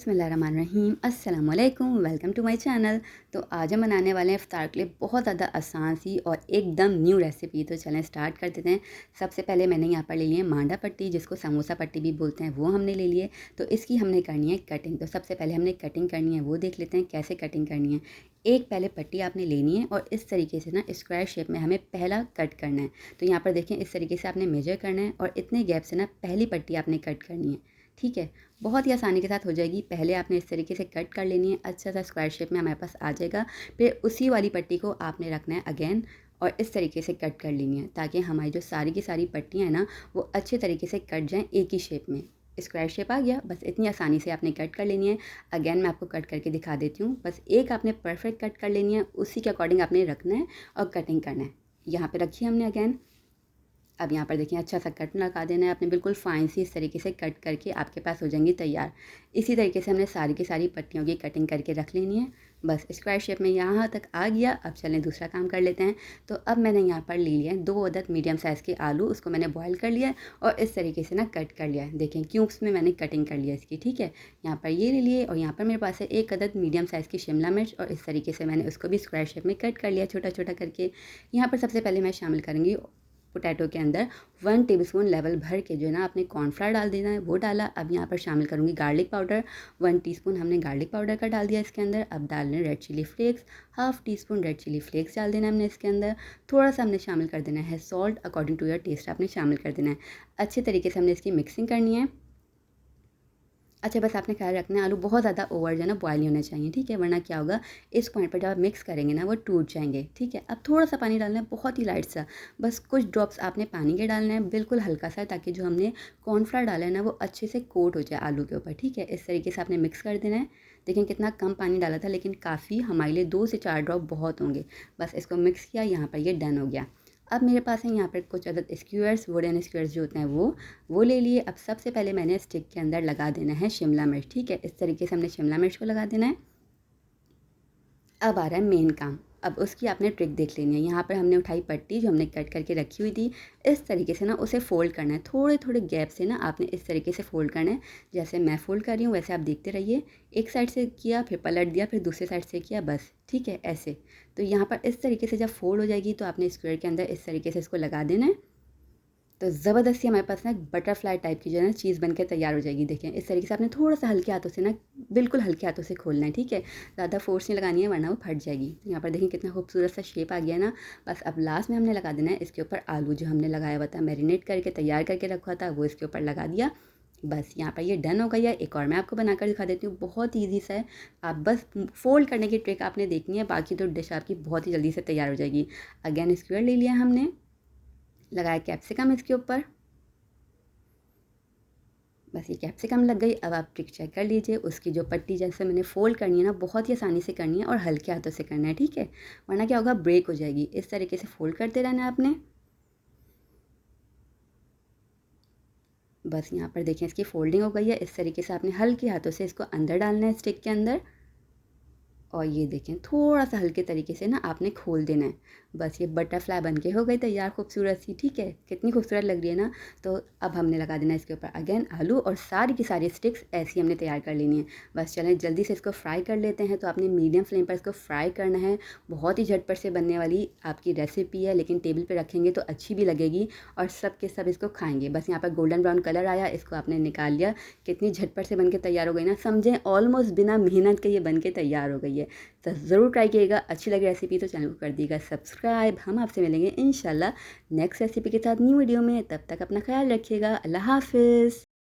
बिस्मिल्लाहिर्रहमानिर्रहीम अस्सलाम वालेकुम, वेलकम टू माय चैनल। तो आज हम बनाने वाले हैं इफ्तार के लिए बहुत ज़्यादा आसान सी और एकदम न्यू रेसिपी। तो चलें स्टार्ट कर देते हैं। सबसे पहले मैंने यहाँ पर ले लिए मांडा पट्टी, जिसको समोसा पट्टी भी बोलते हैं, वो हमने ले लिए। तो इसकी हमने करनी है कटिंग। तो सबसे पहले हमने कटिंग करनी है, वो देख लेते हैं कैसे कटिंग करनी है। एक पहले पट्टी आपने लेनी है और इस तरीके से ना स्क्वायर शेप में हमें पहला कट करना है। तो यहाँ पर देखें, इस तरीके से आपने मेजर करना है और इतने गैप से ना पहली पट्टी आपने कट करनी है। ठीक है, बहुत ही आसानी के साथ हो जाएगी। पहले आपने इस तरीके से कट कर लेनी है, अच्छा सा स्क्वायर शेप में हमारे पास आ जाएगा। फिर उसी वाली पट्टी को आपने रखना है अगेन और इस तरीके से कट कर लेनी है, ताकि हमारी जो सारी की सारी पट्टियाँ हैं ना, वो अच्छे तरीके से कट जाएँ एक ही शेप में। स्क्वायर शेप आ गया, बस इतनी आसानी से आपने कट कर लेनी है। अगेन मैं आपको कट करके दिखा देती हूँ। बस एक आपने परफेक्ट कट कर लेनी है, उसी के अकॉर्डिंग आपने रखना है और कटिंग करना है। यहाँ पे रखिए हमने अगेन। अब यहाँ पर देखिए, अच्छा सा कट लगा देना है आपने, बिल्कुल फाइन सी इस तरीके से कट करके आपके पास हो जाएंगी तैयार। इसी तरीके से हमने सारी की सारी पट्टियों की कटिंग करके रख लेनी है। बस स्क्वायर शेप में यहाँ तक आ गया। अब चलें दूसरा काम कर लेते हैं। तो अब मैंने यहाँ पर ले लिया है 2 अदद मीडियम साइज़ के आलू, उसको मैंने बॉयल कर लिया है और इस तरीके से ना कट कर लिया है। देखें क्यूब्स में मैंने कटिंग कर लिया इसकी। ठीक है, यहाँ पर ये ले लिए और यहाँ पर मेरे पास है 1 अदद मीडियम साइज़ की शिमला मिर्च और इस तरीके से मैंने उसको भी स्क्वायर शेप में कट कर लिया छोटा छोटा करके। यहाँ पर सबसे पहले मैं शामिल करूँगी पोटैटो के अंदर 1 टेबलस्पून लेवल भर के जो है ना आपने कॉर्नफ्लावर डाल देना है, वो डाला। अब यहाँ पर शामिल करूँगी गार्लिक पाउडर, 1 टीस्पून हमने गार्लिक पाउडर का डाल दिया इसके अंदर। अब डाल लें red chilli flakes, half teaspoon red chilli flakes डाल देना हमने इसके अंदर। थोड़ा सा हमने शामिल कर देना है salt, according to your taste आपने शामिल कर देना है। अच्छे तरीके से हमने इसकी मिक्सिंग करनी है। अच्छा, बस आपने ख्याल रखना है आलू बहुत ज़्यादा ओवर जो है ना बॉयल नहीं होने चाहिए। ठीक है, वरना क्या होगा, इस पॉइंट पर जब आप मिक्स करेंगे ना वो टूट जाएंगे। ठीक है, अब थोड़ा सा पानी डालना है, बहुत ही लाइट सा, बस कुछ ड्रॉप्स आपने पानी के डालना है, बिल्कुल हल्का सा, ताकि जो हमने कॉर्नफ्लावर डाला है ना वो अच्छे से कोट हो जाए आलू के ऊपर। ठीक है, इस तरीके से आपने मिक्स कर देना है। देखें कितना कम पानी डाला था, लेकिन काफ़ी हमारे लिए 2 से 4 ड्रॉप बहुत होंगे। बस इसको मिक्स किया, यहाँ पर ये डन हो गया। अब मेरे पास है यहाँ पर कुछ अदद स्क्वेयर्स, वुडन स्क्वेयर्स जो होते हैं वो ले लिए। अब सबसे पहले मैंने स्टिक के अंदर लगा देना है शिमला मिर्च। ठीक है, इस तरीके से हमने शिमला मिर्च को लगा देना है। अब आ रहा है मेन काम। अब उसकी आपने ट्रिक देख लेनी है। यहाँ पर हमने उठाई पट्टी जो हमने कट करके रखी हुई थी, इस तरीके से ना उसे फ़ोल्ड करना है। थोड़े थोड़े गैप से ना आपने इस तरीके से फ़ोल्ड करना है। जैसे मैं फ़ोल्ड कर रही हूँ वैसे आप देखते रहिए। एक साइड से किया, फिर पलट दिया, फिर दूसरे साइड से किया, बस। ठीक है, ऐसे। तो यहाँ पर इस तरीके से जब फ़ोल्ड हो जाएगी तो आपने स्क्वायर के अंदर इस तरीके से इसको लगा देना है। तो ज़बरदस्ती हमारे पास ना एक बटरफ्लाई टाइप की जो है ना चीज़ बनके तैयार हो जाएगी। देखें इस तरीके से आपने थोड़ा सा हल्के हाथों से ना, बिल्कुल हल्के हाथों से खोलना है। ठीक है, ज़्यादा फोर्स नहीं लगानी है, वरना वो फट जाएगी। तो यहाँ पर देखें कितना खूबसूरत सा शेप आ गया ना। बस अब लास्ट में हमने लगा देना है इसके ऊपर आलू, जो हमने लगाया हुआ था, मैरिनेट करके तैयार करके रखा था, वो इसके ऊपर लगा दिया। बस यहाँ पर ये डन हो गया है। एक और मैं आपको बनाकर दिखा देती हूँ, बहुत ईजी सा है। आप बस फोल्ड करने की ट्रिक आपने देखनी है, बाकी तो डिश आपकी बहुत ही जल्दी से तैयार हो जाएगी। अगेन स्क्वायर ले लिया हमने, लगाया कैप्सिकम इसके ऊपर। बस ये कैप्सिकम लग गई। अब आप ट्रिक चेक कर लीजिए, उसकी जो पट्टी जैसे मैंने फ़ोल्ड करनी है ना, बहुत ही आसानी से करनी है और हल्के हाथों से करना है। ठीक है, वरना क्या होगा, ब्रेक हो जाएगी। इस तरीके से फ़ोल्ड करते रहना है आपने। बस यहाँ पर देखें इसकी फ़ोल्डिंग हो गई है। इस तरीके से आपने हल्के हाथों से इसको अंदर डालना है स्टिक के अंदर। और ये देखें थोड़ा सा हल्के तरीके से ना आपने खोल देना है। बस ये बटरफ्लाई बन के हो गई तैयार, खूबसूरत सी। ठीक है, कितनी खूबसूरत लग रही है ना। तो अब हमने लगा देना इसके ऊपर अगेन आलू, और सारी की सारी स्टिक्स ऐसी हमने तैयार कर लेनी है। बस चलें जल्दी से इसको फ्राई कर लेते हैं। तो आपने मीडियम फ्लेम पर इसको फ्राई करना है। बहुत ही झटपट से बनने वाली आपकी रेसिपी है, लेकिन टेबल पर रखेंगे तो अच्छी भी लगेगी और सब के सब इसको खाएंगे। बस यहाँ पर गोल्डन ब्राउन कलर आया, इसको आपने निकाल लिया। कितनी झटपट से बन के तैयार हो गई ना, समझें ऑलमोस्ट बिना मेहनत के ये बन के तैयार हो गई है। तो ज़रूर ट्राई कीजिएगा। अच्छी लगी रेसिपी तो चैनल को कर दीजिएगा सब्सक्राइब। हम आपसे मिलेंगे इंशाल्लाह नेक्स्ट रेसिपी के साथ न्यू वीडियो में। तब तक अपना ख्याल रखिएगा। अल्लाह हाफ़िज़।